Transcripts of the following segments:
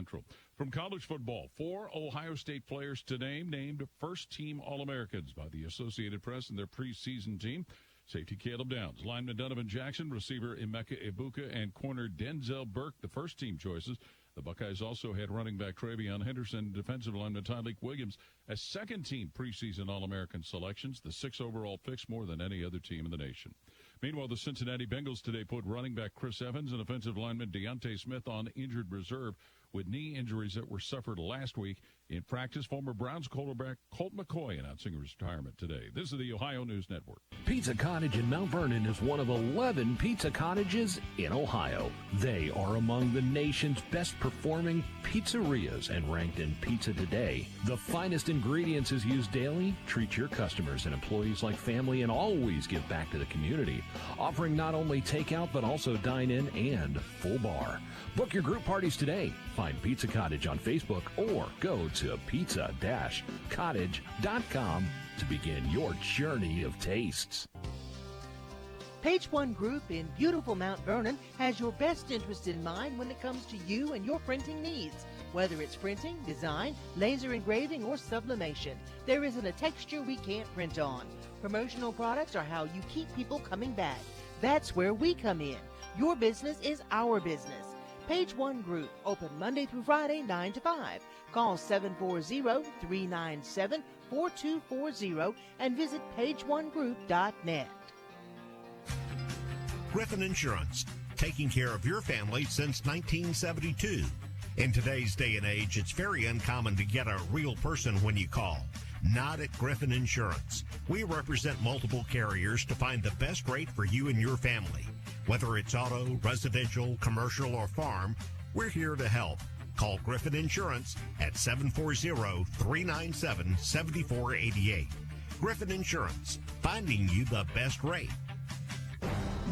Central. From college football, 4 Ohio State players to name named first-team All-Americans by the Associated Press and their preseason team. Safety Caleb Downs, lineman Donovan Jackson, receiver Emeka Ibuka, and corner Denzel Burke, the first-team choices. The Buckeyes also had running back Travion Henderson, defensive lineman Tyleek Williams as second-team preseason All-American selections, the 6 overall picks, more than any other team in the nation. Meanwhile, the Cincinnati Bengals today put running back Chris Evans and offensive lineman Deontay Smith on injured reserve with knee injuries that were suffered last week. In practice, former Browns quarterback Colt McCoy announcing his retirement today. This is the Ohio News Network. Pizza Cottage in Mount Vernon is one of 11 pizza cottages in Ohio. They are among the nation's best performing pizzerias and ranked in Pizza Today. The finest ingredients is used daily. Treat your customers and employees like family and always give back to the community. Offering not only takeout but also dine-in and full bar. Book your group parties today. Find Pizza Cottage on Facebook or go to pizza-cottage.com to begin your journey of tastes. Page One Group in beautiful Mount Vernon has your best interest in mind when it comes to you and your printing needs. Whether it's printing, design, laser engraving, or sublimation, there isn't a texture we can't print on. Promotional products are how you keep people coming back. That's where we come in. Your business is our business. Page One Group, open Monday through Friday, 9 to 5. Call 740-397-4240 and visit pageonegroup.net. Griffin Insurance, taking care of your family since 1972. In today's day and age, it's very uncommon to get a real person when you call. Not at Griffin Insurance. We represent multiple carriers to find the best rate for you and your family. Whether it's auto, residential, commercial, or farm, we're here to help. Call Griffin Insurance at 740-397-7488. Griffin Insurance, finding you the best rate.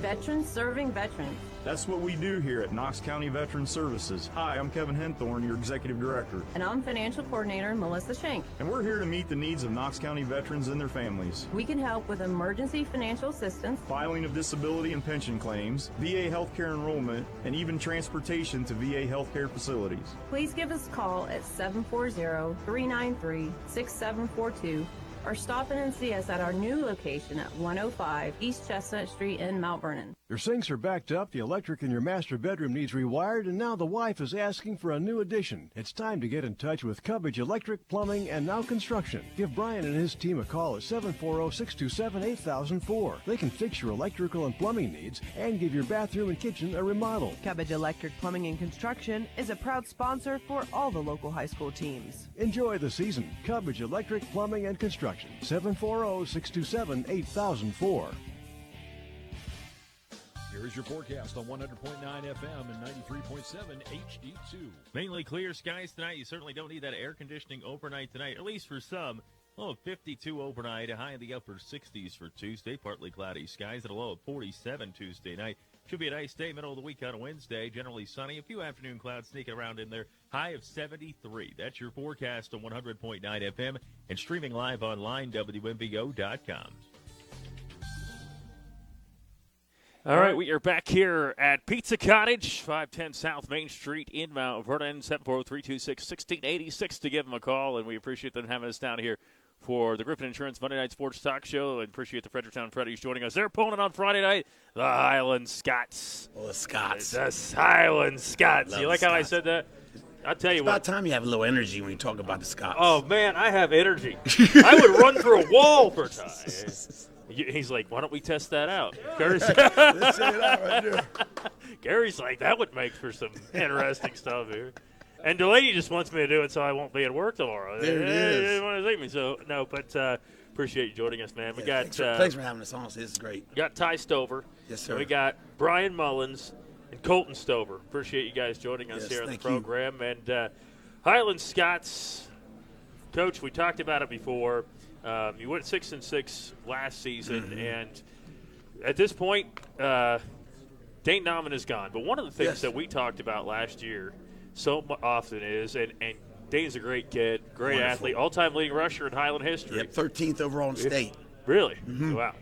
Veterans serving veterans. That's what we do here at Knox County Veteran Services. Hi, I'm Kevin Henthorne, your Executive Director. And I'm Financial Coordinator Melissa Schenk. And we're here to meet the needs of Knox County veterans and their families. We can help with emergency financial assistance, filing of disability and pension claims, VA healthcare enrollment, and even transportation to VA healthcare facilities. Please give us a call at 740-393-6742 or stop in and see us at our new location at 105 East Chestnut Street in Mount Vernon. Your sinks are backed up, the electric in your master bedroom needs rewired, and now the wife is asking for a new addition. It's time to get in touch with Cubbage Electric, Plumbing, and Now Construction. Give Brian and his team a call at 740-627-8004. They can fix your electrical and plumbing needs and give your bathroom and kitchen a remodel. Cubbage Electric, Plumbing, and Construction is a proud sponsor for all the local high school teams. Enjoy the season. Cubbage Electric, Plumbing, and Construction. 740-627-8004. Here's your forecast on 100.9 FM and 93.7 HD2. Mainly clear skies tonight. You certainly don't need that air conditioning overnight tonight, at least for some. Low of 52 overnight, a high in the upper 60s for Tuesday. Partly cloudy skies at a low of 47 Tuesday night. Should be a nice day, middle of the week on Wednesday. Generally sunny. A few afternoon clouds sneaking around in there. High of 73. That's your forecast on 100.9 FM and streaming live online, WMVO.com. All right, we are back here at Pizza Cottage, 510 South Main Street in Mount Vernon, 740-326-1686 to give them a call, and we appreciate them having us down here for the Griffin Insurance Monday Night Sports Talk Show, and appreciate the Fredericktown Freddies joining us. Their opponent on Friday night, the Highland Scots. Oh, the Scots. The Highland Scots. You like how I said that? I'll tell you what. It's about time you have a little energy when you talk about the Scots. Oh, man, I have energy. I would run through a wall for a time. He's like, why don't we test that out? Gary's, Gary's like, that would make for some interesting stuff here. And Delaney just wants me to do it so I won't be at work tomorrow. There it is. They didn't want to see me. So, no, but appreciate you joining us, man. We got thanks for having us on. This is great. We got Ty Stover. Yes, sir. We got Brian Mullins and Colton Stover. Appreciate you guys joining us here on the program. And Highland Scots, Coach, we talked about it before. You went 6-6 last season, and at this point, Dane Nauman is gone. But one of the things that we talked about last year so often is, and Dane's a great kid, great athlete, all-time leading rusher in Highland history. Yep, 13th overall in state. Really? Mm-hmm. Wow.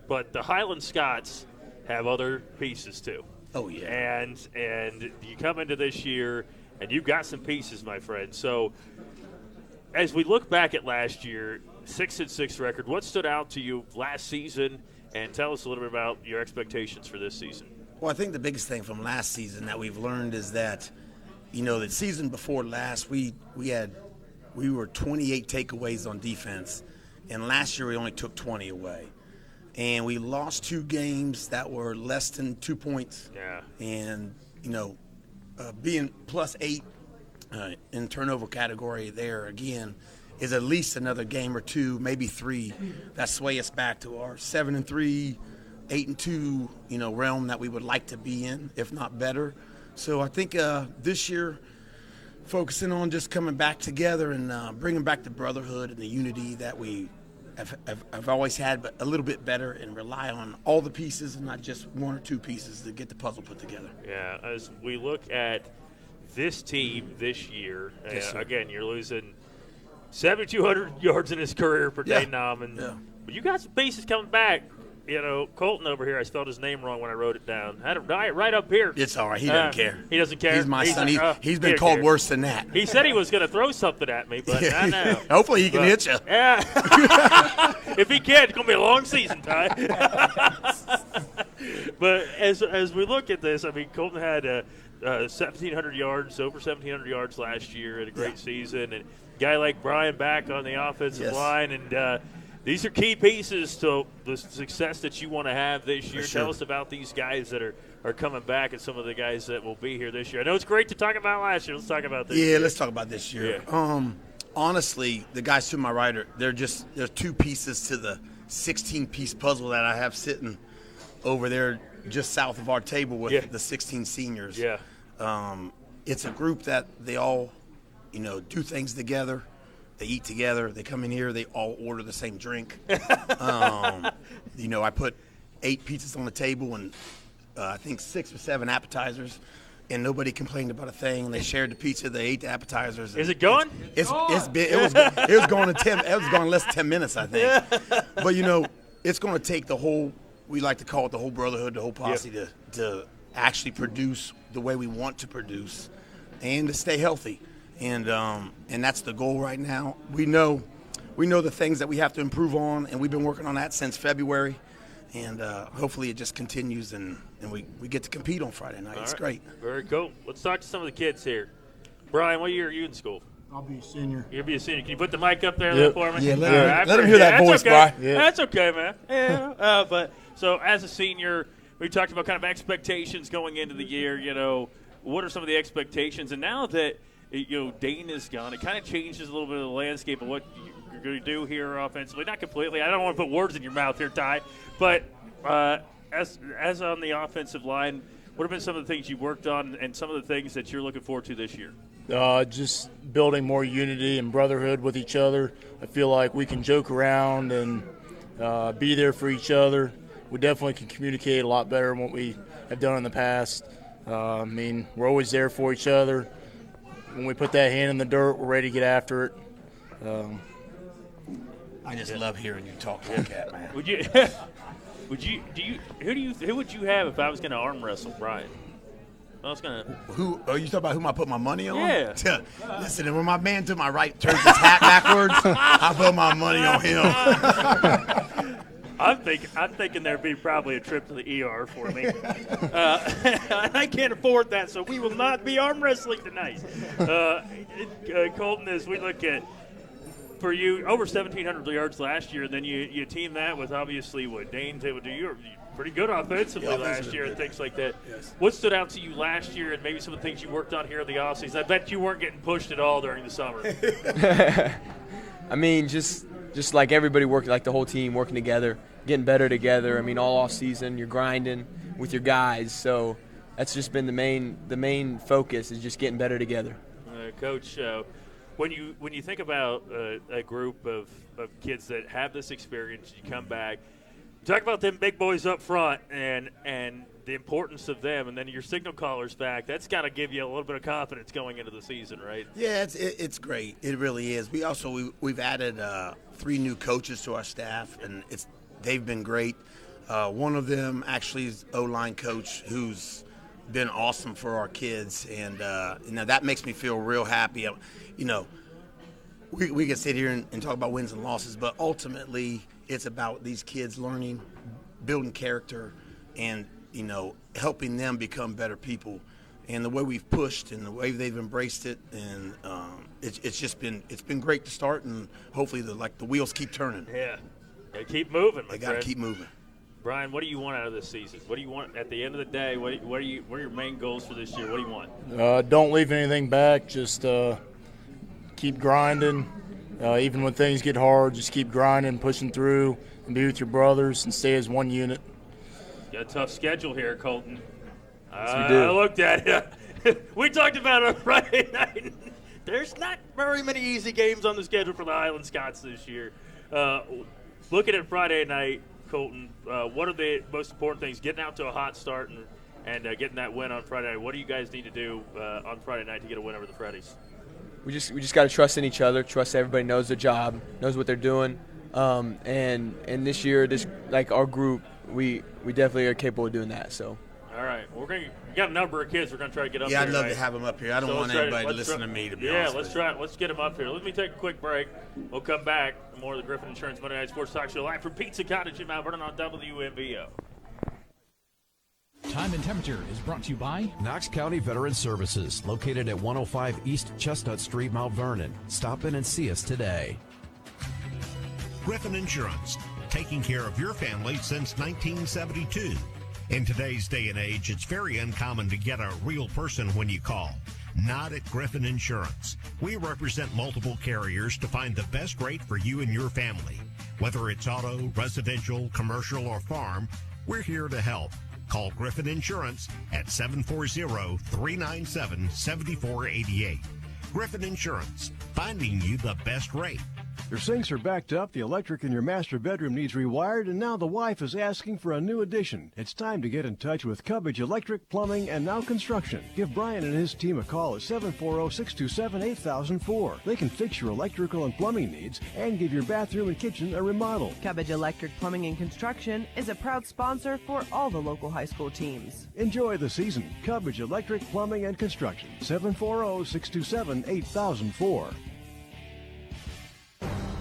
But the Highland Scots have other pieces too. Oh, yeah. And you come into this year, and you've got some pieces, my friend. So as we look back at last year, 6-6 record, what stood out to you last season? And tell us a little bit about your expectations for this season. Well, I think the biggest thing from last season that we've learned is that, the season before last, we were 28 takeaways on defense, and last year we only took 20 away. And we lost 2 games that were less than 2 points. Yeah. And, being +8 in turnover category there, again, is at least another game or 2, maybe 3, that sway us back to our 7-3, 8-2, realm that we would like to be in, if not better. So I think this year, focusing on just coming back together and bringing back the brotherhood and the unity that we have always had, but a little bit better, and rely on all the pieces and not just 1 or 2 pieces to get the puzzle put together. Yeah, as we look at this team this year, yes, again, you're losing 7,200 yards in his career for Dane Nauman. Yeah. But you got some pieces coming back. Colton over here, I spelled his name wrong when I wrote it down. I had it right up here. It's all right. He doesn't care. He doesn't care. He's my son. He's been called worse than that. He said he was going to throw something at me, but I know. Hopefully he can hit you. Yeah. If he can, it's going to be a long season, Ty. But as we look at this, I mean, Colton had 1,700 yards, over 1,700 yards last year, had a great season, and a guy like Brian back on the offensive line, and these are key pieces to the success that you want to have this year. Sure. Tell us about these guys that are coming back and some of the guys that will be here this year. I know it's great to talk about last year. Let's talk about this year. Yeah, let's talk about this year. Yeah. Honestly, the guys to my right, they're 2 pieces to the 16-piece puzzle that I have sitting over there just south of our table with the 16 seniors. Yeah. It's a group that they all, do things together. They eat together. They come in here. They all order the same drink. I put 8 pizzas on the table and I think 6 or 7 appetizers, and nobody complained about a thing. They shared the pizza. They ate the appetizers. Is it gone? It was gone in 10. It was gone in less than 10 minutes, I think. But it's going to take the whole. We like to call it the whole brotherhood, the whole posse, to actually produce the way we want to produce, and to stay healthy. And that's the goal right now. We know the things that we have to improve on, and we've been working on that since February. And hopefully it just continues, and we get to compete on Friday night. It's great. Very cool. Let's talk to some of the kids here. Brian, what year are you in school? I'll be a senior. You'll be a senior. Can you put the mic up there for me? Yeah, let him hear that voice, okay. Brian. Yeah. That's okay, man. Yeah. But so as a senior, we talked about kind of expectations going into the year. What are some of the expectations? And now that Dane is gone, it kind of changes a little bit of the landscape of what you're going to do here offensively. Not completely. I don't want to put words in your mouth here, Ty. But as on the offensive line, what have been some of the things you worked on and some of the things that you're looking forward to this year? Just building more unity and brotherhood with each other. I feel like we can joke around and be there for each other. We definitely can communicate a lot better than what we have done in the past. We're always there for each other. When we put that hand in the dirt, we're ready to get after it. I just love hearing you talk like that, man. Who would you have if I was going to arm wrestle Brian? Who are you talking about? Whom I put my money on? Yeah. Listen, when my man to my right turns his hat backwards, I put my money on him. I'm thinking there'd be probably a trip to the ER for me. I can't afford that, so we will not be arm wrestling tonight. Colton, as we look at, for you, over 1,700 yards last year, and then you team that with obviously what Dane's able to do. You're pretty good offensively last year and things like that. Yes. What stood out to you last year and maybe some of the things you worked on here in the offseason? I bet you weren't getting pushed at all during the summer. Just like everybody working, like the whole team working together, getting better together. All off season, you're grinding with your guys. So that's just been the main focus is just getting better together. Coach, when you think about a group of kids that have this experience, you come back, talk about them big boys up front and the importance of them, and then your signal callers back. That's got to give you a little bit of confidence going into the season, right? Yeah, it's great. It really is. We've added 3 new coaches to our staff, and they've been great. One of them actually is O-line coach who's been awesome for our kids, and that makes me feel real happy. We can sit here and talk about wins and losses, but ultimately it's about these kids learning, building character, and helping them become better people. And the way we've pushed and the way they've embraced it, and it's been great to start, and hopefully the wheels keep turning. Yeah, they keep moving. They got to keep moving. Brian, what do you want out of this season? What do you want at the end of the day? What are your main goals for this year? What do you want? Don't leave anything back. Just keep grinding. Even when things get hard, just keep grinding, pushing through, and be with your brothers and stay as one unit. Got a tough schedule here, Colton. Yes, we do. I looked at it. We talked about it on Friday night. There's not very many easy games on the schedule for the Highland Scots this year. Looking at Friday night, Colton, what are the most important things? Getting out to a hot start and getting that win on Friday night. What do you guys need to do on Friday night to get a win over the Freddies? We just got to trust in each other. Trust everybody knows their job, knows what they're doing. And this year, like our group, we definitely are capable of doing that. So. All right, we got a number of kids we're going to try to get up here. Yeah, I'd love to have them up here. I don't want anybody to listen to me, to be honest with you. Let's get them up here. Let me take a quick break. We'll come back. More of the Griffin Insurance Monday Night Sports Talk Show live from Pizza Cottage in Mount Vernon on WMVO. Time and Temperature is brought to you by Knox County Veteran Services, located at 105 East Chestnut Street, Mount Vernon. Stop in and see us today. Griffin Insurance, taking care of your family since 1972. In today's day and age, it's very uncommon to get a real person when you call. Not at Griffin Insurance. We represent multiple carriers to find the best rate for you and your family. Whether it's auto, residential, commercial, or farm, we're here to help. Call Griffin Insurance at 740-397-7488. Griffin Insurance, finding you the best rate. Your sinks are backed up, the electric in your master bedroom needs rewired, and now the wife is asking for a new addition. It's time to get in touch with Cubbage Electric, Plumbing, and Now Construction. Give Brian and his team a call at 740-627-8004. They can fix your electrical and plumbing needs and give your bathroom and kitchen a remodel. Cubbage Electric, Plumbing, and Construction is a proud sponsor for all the local high school teams. Enjoy the season. Cubbage Electric, Plumbing, and Construction. 740-627-8004.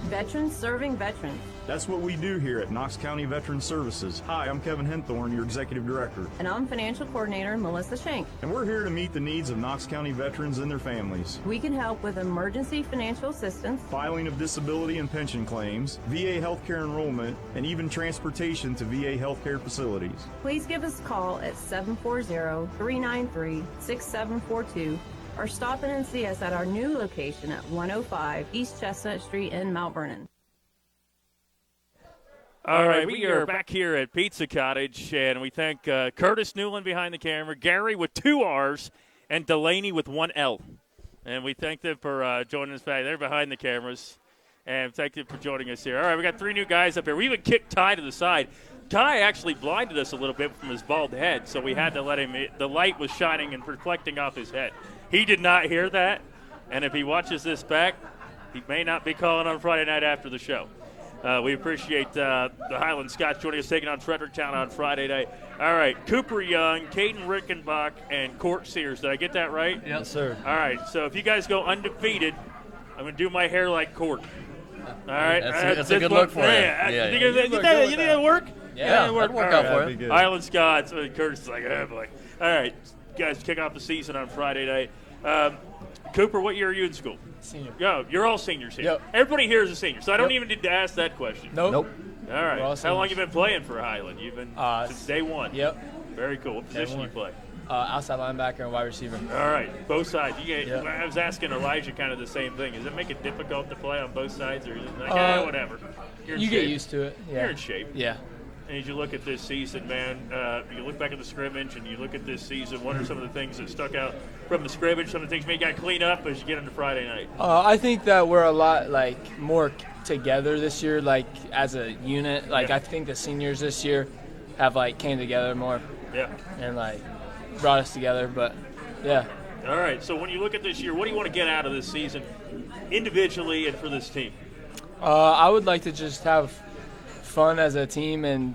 Veterans serving veterans. That's what we do here at Knox County Veteran Services. Hi, I'm Kevin Henthorne, your Executive Director. And I'm Financial Coordinator Melissa Shank. And we're here to meet the needs of Knox County veterans and their families. We can help with emergency financial assistance, filing of disability and pension claims, VA healthcare enrollment, and even transportation to VA healthcare facilities. Please give us a call at 740-393-6742 or stop in and see us at our new location at 105 East Chestnut Street in Mount Vernon. All right, we are back here at Pizza Cottage, and we thank Curtis Newland behind the camera, Gary with 2 R's, and Delaney with 1 L. And we thank them for joining us back. They're behind the cameras, and thank them for joining us here. All right, we got 3 new guys up here. We even kicked Ty to the side. Ty actually blinded us a little bit from his bald head, so we had to let him – the light was shining and reflecting off his head. He did not hear that, and if he watches this back, he may not be calling on Friday night after the show. We appreciate the Highland Scots joining us, taking on Fredericktown on Friday night. All right, Cooper Young, Caden Rickenbach, and Court Sears. Did I get that right? Yes, sir. All right, so if you guys go undefeated, I'm going to do my hair like Court. All right? That's a good look for you. Yeah. You think that'll work? Yeah, that'll work out for you. Highland Scots. Curtis is like, oh, boy. All right, guys, kick off the season on Friday night. Cooper, what year are you in school? Senior. Yo, you're all seniors here. Yep. Everybody here is a senior, so I don't even need to ask that question. Nope. All right. How long you been playing for Highland? You've been since day one. Yep. Very cool. What position you play? Outside linebacker and wide receiver. All right, both sides. I was asking Elijah kind of the same thing. Does it make it difficult to play on both sides, or is it like, whatever? You get used to it. Yeah. You're in shape. Yeah. And as you look at this season, man, you look back at the scrimmage and you look at this season, what are some of the things that stuck out from the scrimmage, some of the things you got to clean up as you get into Friday night? I think that we're a lot, more together this year, as a unit. I think the seniors this year have, came together more. Yeah. And, brought us together, but, yeah. All right, so when you look at this year, what do you want to get out of this season individually and for this team? I would like to just have fun as a team and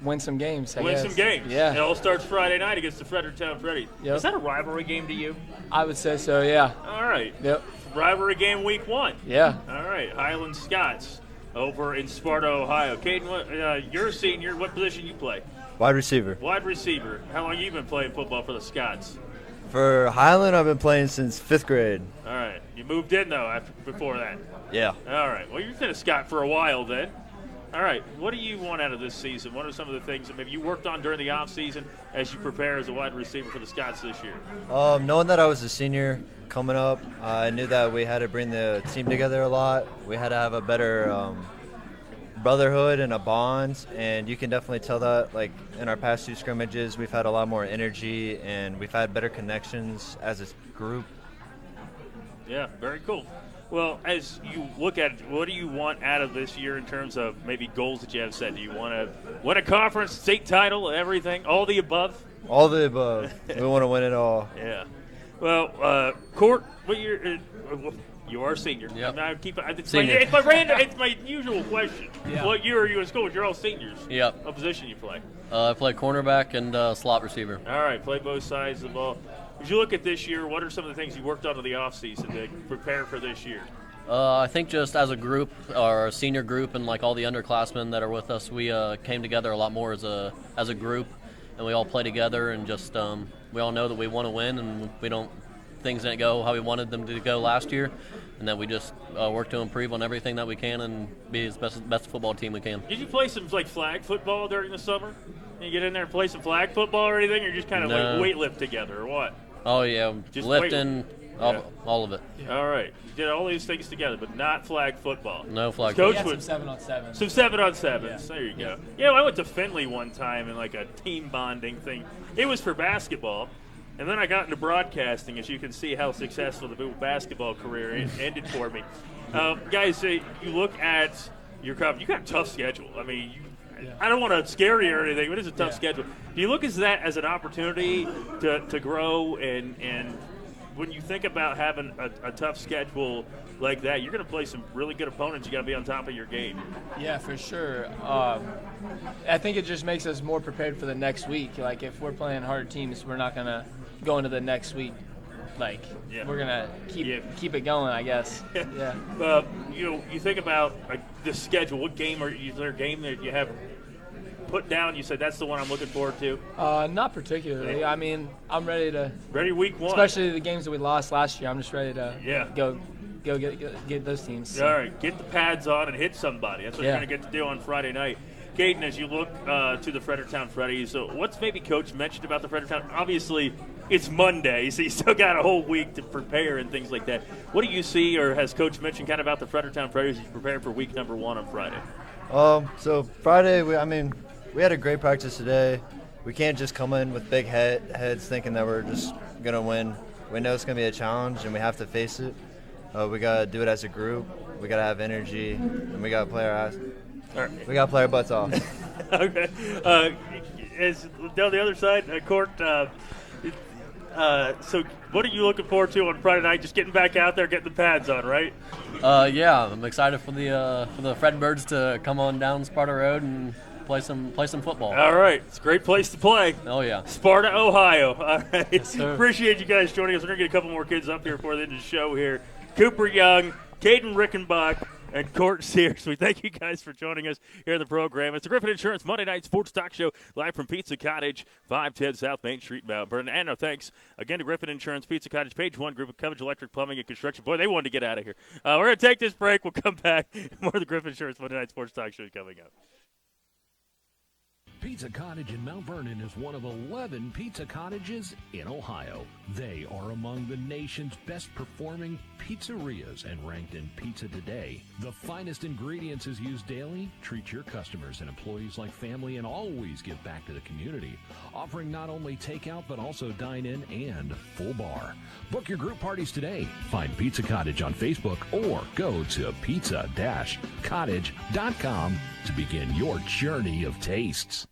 win some games. I Win guess. some games. Yeah. It all starts Friday night against the Fredericktown Freddies. Yep. Is that a rivalry game to you? I would say so. Yeah. All right. Yep. Rivalry game week 1. Yeah. All right. Highland Scots over in Sparta, Ohio. Caden, you're a senior. What position you play? Wide receiver. Wide receiver. How long have you been playing football for the Scots? For Highland, I've been playing since 5th grade. All right. You moved in, though, before that? Yeah. All right. Well, you've been a Scot for a while then. All right. What do you want out of this season? What are some of the things that maybe you worked on during the offseason as you prepare as a wide receiver for the Scots this year? Knowing that I was a senior coming up, I knew that we had to bring the team together a lot. We had to have a better brotherhood and a bond, and you can definitely tell that, like, in our past 2 scrimmages, we've had a lot more energy, and we've had better connections as a group. Yeah, very cool. Well, as you look at it, what do you want out of this year in terms of maybe goals that you have set? Do you want to win a conference, state title, everything, all the above? All the above. We want to win it all. Yeah. Well, Court, what year? You are a senior. Yep. It's my usual question. Yeah. What year are you in school? You're all seniors. Yep. What position you play? I play cornerback and slot receiver. All right, play both sides of the ball. As you look at this year, what are some of the things you worked on in the offseason to prepare for this year? I think just as a group, our senior group, and like all the underclassmen that are with us, we came together a lot more as a group, and we all play together, and just we all know that we want to win, and things didn't go how we wanted them to go last year, and that we just work to improve on everything that we can and be as best football team we can. Did you play some flag football during the summer? You get in there and play some flag football or anything, or just kind of weight lift together, or what? Oh yeah, just lifting, all of it. Yeah. All right, you did all these things together, but not flag football. No flag. Coach some 7-on-7. Some 7-on-7s. Yeah. There you go. Yeah, I went to Findlay one time in like a team bonding thing. It was for basketball. And then I got into broadcasting, as you can see how successful the basketball career ended for me. Guys, you look at your coverage. You got a tough schedule. I mean, I don't want to scare you or anything, but it's a tough schedule. Do you look at that as an opportunity to grow? And when you think about having a tough schedule like that, you're going to play some really good opponents. You got to be on top of your game. Yeah, for sure. I think it just makes us more prepared for the next week. Like, if we're playing hard teams, we're not going to go into the next week. Like, we're going to keep it going, I guess. Yeah. You think about the schedule. What game is there a game that you have put down? You said that's the one I'm looking forward to. Not particularly. I mean, I'm ready week 1. Especially the games that we lost last year. I'm just ready to go get those teams. All right, get the pads on and hit somebody. That's what you're going to get to do on Friday night. Caden, as you look to the Fredericktown Freddies, so what's maybe Coach mentioned about the Fredericktown? Obviously, it's Monday, so you still got a whole week to prepare and things like that. What do you see, or has Coach mentioned kind of about the Fredericktown Freddies as you prepare for week number 1 on Friday? So Friday, we had a great practice today. We can't just come in with big heads thinking that we're just going to win. We know it's going to be a challenge, and we have to face it. We got to do it as a group. We got to have energy, and we got to play our ass. We got to play our butts off. Okay. As down the other side, Court, so what are you looking forward to on Friday night? Just getting back out there, getting the pads on, right? Yeah, I'm excited for the Fredbirds to come on down Sparta Road and play some football. All right. It's a great place to play. Oh, yeah. Sparta, Ohio. All right. Yes, appreciate you guys joining us. We're going to get a couple more kids up here before the end of the show here. Cooper Young, Caden Rickenbach, and Court Sears. We thank you guys for joining us here in the program. It's the Griffin Insurance Monday Night Sports Talk Show live from Pizza Cottage, 510 South Main Street, Mount Vernon. And our thanks again to Griffin Insurance, Pizza Cottage, Page 1 Group of Coverage Electric Plumbing and Construction. Boy, they wanted to get out of here. We're going to take this break. We'll come back. More of the Griffin Insurance Monday Night Sports Talk Show coming up. Pizza Cottage in Mount Vernon is one of 11 pizza cottages in Ohio. They are among the nation's best performing pizzerias and ranked in Pizza Today. The finest ingredients is used daily. Treat your customers and employees like family and always give back to the community. Offering not only takeout but also dine-in and full bar. Book your group parties today. Find Pizza Cottage on Facebook or go to pizza-cottage.com to begin your journey of tastes.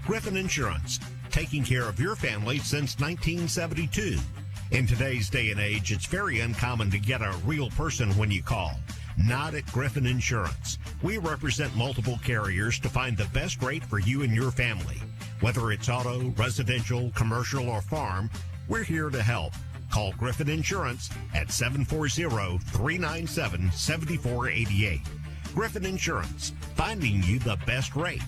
Griffin Insurance, taking care of your family since 1972. In today's day and age, it's very uncommon to get a real person when you call. Not at Griffin Insurance. We represent multiple carriers to find the best rate for you and your family. Whether it's auto, residential, commercial, or farm, we're here to help. Call Griffin Insurance at 740-397-7488. Griffin Insurance, finding you the best rate.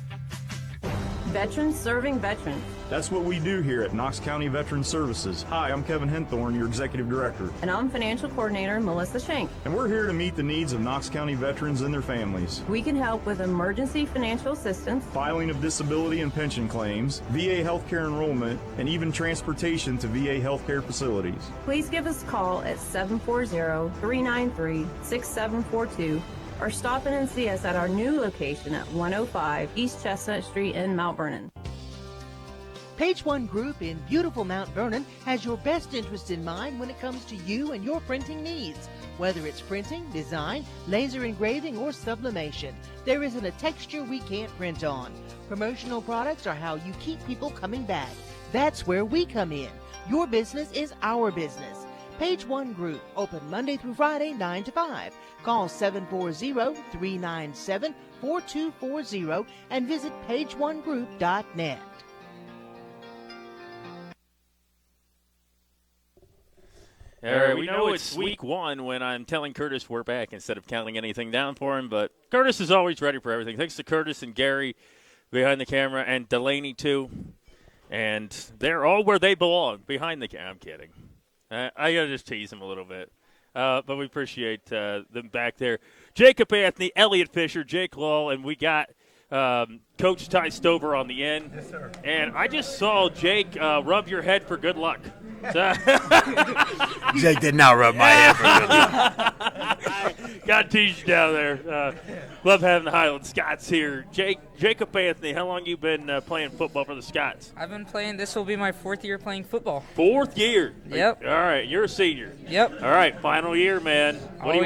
Veterans serving veterans. That's what we do here at Knox County Veteran Services. Hi, I'm Kevin Henthorne, your Executive Director. And I'm Financial Coordinator Melissa Shank. And we're here to meet the needs of Knox County veterans and their families. We can help with emergency financial assistance, filing of disability and pension claims, VA healthcare enrollment, and even transportation to VA healthcare facilities. Please give us a call at 740-393-6742 or stop in and see us at our new location at 105 East Chestnut Street in Mount Vernon. Page One Group in beautiful Mount Vernon has your best interest in mind when it comes to you and your printing needs. Whether it's printing, design, laser engraving, or sublimation, there isn't a texture we can't print on. Promotional products are how you keep people coming back. That's where we come in. Your business is our business. Page One Group, open Monday through Friday, 9 to 5. Call 740-397-4240 and visit pageonegroup.net. All right, we know it's week one when I'm telling Curtis we're back instead of counting anything down for him, but Curtis is always ready for everything. Thanks to Curtis and Gary behind the camera and Delaney, too. And they're all where they belong, behind the camera. I'm kidding. I got to just tease him a little bit. But we appreciate them back there. Jacob Anthony, Elliot Fisher, Jake Lull, and we got Coach Ty Stover on the end. Yes, sir. And I just saw Jake rub your head for good luck. Jake did not rub my head for good luck. Got to tease you down there. Love having the Highland Scots here. Jacob Anthony, how long you been playing football for the Scots? I've been playing. This will be my 4th year playing football. 4th year? Yep. All right, you're a senior. Yep. All right, final year, man. What do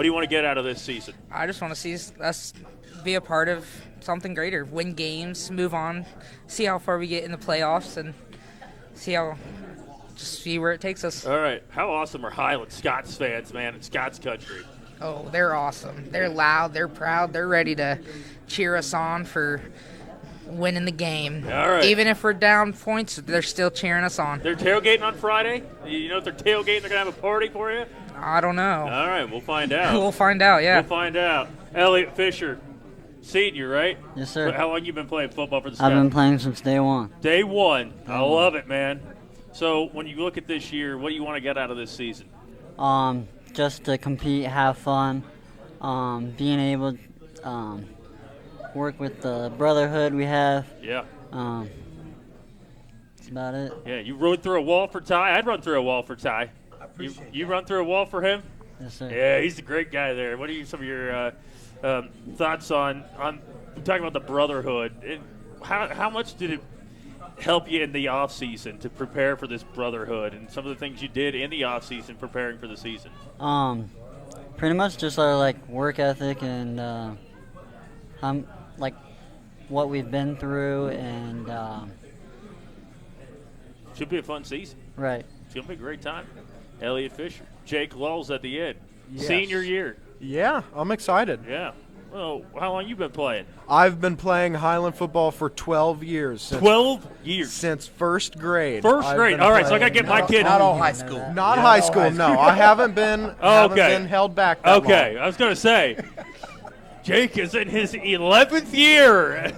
you want to get out of this season? I just want to see us be a part of something greater, win games, move on, see how far we get in the playoffs, and just see where it takes us. All right. How awesome are Highland Scots fans, man, in Scots country? Oh, they're awesome. They're loud. They're proud. They're ready to cheer us on for winning the game. All right. Even if we're down points, they're still cheering us on. They're tailgating on Friday? You know if they're tailgating, they're going to have a party for you? I don't know. All right. We'll find out. We'll find out, yeah. We'll find out. Elliot Fisher, senior, right? Yes, sir. How long you been playing football for the Scots? I've been playing since day one. Day one. I love it, man. So when you look at this year, what do you want to get out of this season? Just to compete, have fun, being able to work with the brotherhood we have. Yeah. That's about it. Yeah, you rode through a wall for Ty. I'd run through a wall for Ty. You run through a wall for him? Yes, sir. Yeah, he's a great guy there. What are some of your thoughts on talking about the brotherhood? And how much did it help you in the off season to prepare for this brotherhood and some of the things you did in the off season preparing for the season? Pretty much just our work ethic and what we've been through, and should be a fun season. Right. It's gonna be a great time. Elliot Fisher, Jake Lulls at the end. Yes. Senior year. Yeah, I'm excited. Yeah. Well, how long you been playing? I've been playing Highland football for 12 years. 12 years? Since first grade. First grade. All right, so I got to get my kid. Not all high school. Not high school, no. I haven't been held back that long. Okay, I was going to say, Jake is in his 11th year.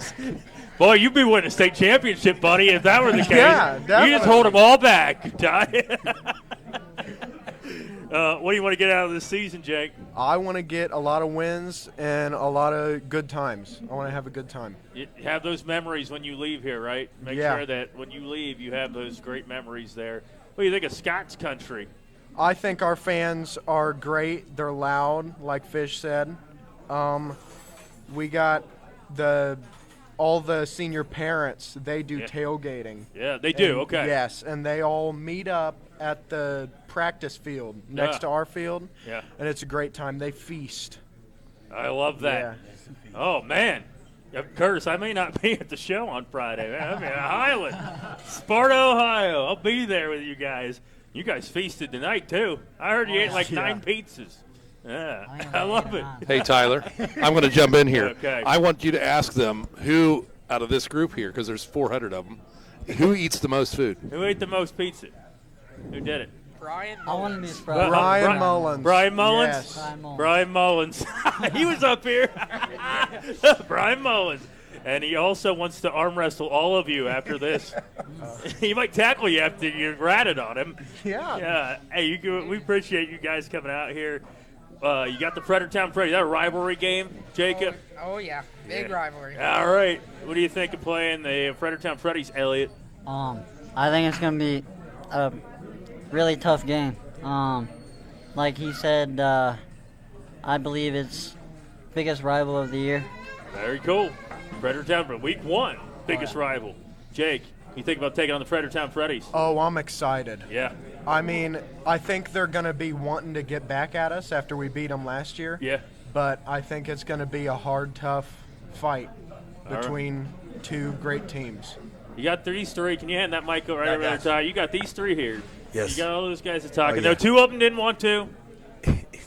Boy, you'd be winning a state championship, buddy, if that were the case. Yeah, definitely. You just hold them all back, Ty. What do you want to get out of this season, Jake? I want to get a lot of wins and a lot of good times. I want to have a good time. You have those memories when you leave here, right? Make sure that when you leave, you have those great memories there. What do you think of Scots country? I think our fans are great. They're loud, like Fish said. We got all the senior parents. They do tailgating. Yeah, they do. Okay. Yes, and they all meet up at the practice field next to our field. Yeah. And it's a great time. They feast. I love that. Yeah. Oh, man. Curtis, I may not be at the show on Friday. Man. I'm in Highland, Sparta, Ohio. I'll be there with you guys. You guys feasted tonight, too. I heard you ate like 9 pizzas. Yeah, I love it. Hey, Tyler, I'm going to jump in here. Okay. I want you to ask them who, out of this group here, because there's 400 of them, who eats the most food? Who ate the most pizza? Who did it? Brian I want to be Brian Mullins. Brian Mullins? Yes. Brian Mullins. He was up here. Brian Mullins. And he also wants to arm wrestle all of you after this. He might tackle you after you ratted on him. Yeah. Yeah. Hey, we appreciate you guys coming out here. You got the Fredericktown Freddy. Is that a rivalry game, Jacob? Oh yeah. Big rivalry. All right. What do you think of playing the Fredericktown Freddies, Elliot? I think it's going to be a really tough game. Like he said, I believe it's biggest rival of the year. Very cool. Fredericktown for week 1, biggest rival. Jake, you think about taking on the Fredericktown Freddies? Oh, I'm excited. Yeah. I mean, I think they're going to be wanting to get back at us after we beat them last year. Yeah. But I think it's going to be a hard, tough fight All between two great teams. You got these three. Can you hand that mic right over there, Ty? You got these three here. Yes. You got all those guys that talking. Oh, yeah. There, 2 of them didn't want to.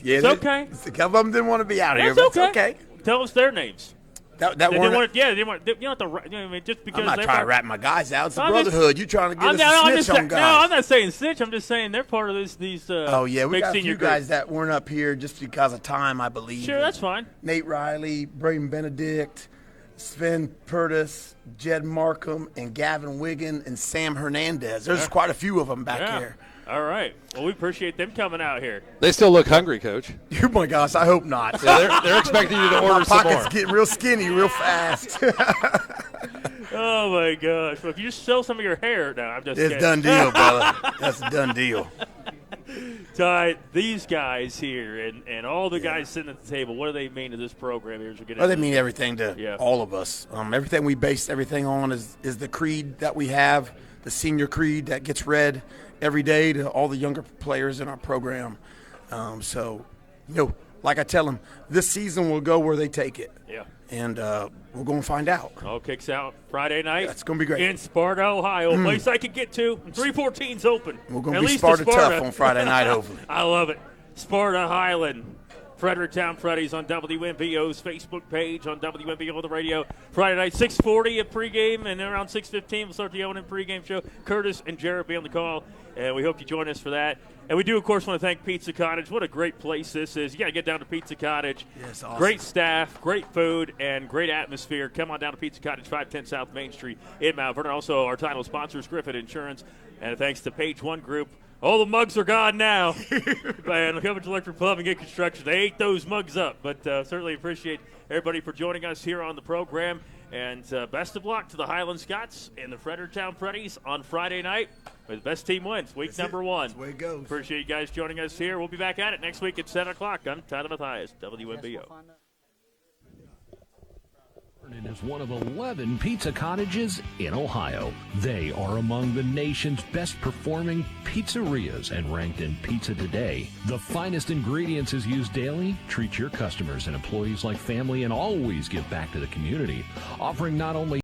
Yeah, it's okay. A couple of them didn't want to be out here, That's but it's okay. Tell us their names. That they weren't. didn't want to, yeah, they didn't want. You don't have to. I mean, just because I'm not they're trying to part, rat my guys out. It's the I'm just- brotherhood. You're trying to get I'm us not- I'm a just snitch on saying- guys. No, I'm not saying snitch. I'm just saying they're part of these. Oh yeah, we big got a senior few guys group. that weren't up here just because of time, I believe. Sure, that's fine. Nate Riley, Braden Benedict, Sven Purtis, Jed Markham, and Gavin Wiggin, and Sam Hernandez. There's quite a few of them back here. All right. Well, we appreciate them coming out here. They still look hungry, Coach. Oh my gosh, I hope not. Yeah, they're expecting you to order my some pockets more. getting real skinny real fast. Oh my gosh! Well, if you just sell some of your hair, no, I'm just It's kidding. done deal, brother. That's a done deal. Ty, these guys here and all the guys sitting at the table, what do they mean to this program here as we get Well, they into mean this? everything to all of us. Everything we base everything on is the creed that we have, the senior creed that gets read every day to all the younger players in our program. So, like I tell them, this season will go where they take it. Yeah. And we're going to find out. All kicks out Friday night. That's going to be great. In Sparta, Ohio, a place I could get to. And 314's open. We're going At to be least Sparta to tough on Friday night, hopefully. I love it. Sparta, Highland, Fredericktown Freddies on WMVO's Facebook page, on WMVO the radio. Friday night, 6:40 at pregame, and then around 6:15 we'll start the O&M pregame show. Curtis and Jared will be on the call, and we hope you join us for that. And we do, of course, want to thank Pizza Cottage. What a great place this is. You got to get down to Pizza Cottage. Yes, awesome. Great staff, great food, and great atmosphere. Come on down to Pizza Cottage, 510 South Main Street in Mount Vernon. Also, our title sponsors, Griffin Insurance, and thanks to Page One Group. All the mugs are gone now. And Coverage Electric Plumbing and Construction, they ate those mugs up. But certainly appreciate everybody for joining us here on the program. And best of luck to the Highland Scots and the Fredericktown Freddies on Friday night. Where the best team wins, week number 1. That's the way it goes. Appreciate you guys joining us here. We'll be back at it next week at 7 o'clock. I'm Tyler Mathias, WMVO. It is one of 11 pizza cottages in Ohio. They are among the nation's best performing pizzerias and ranked in Pizza Today. The finest ingredients is used daily. Treat your customers and employees like family and always give back to the community, offering not only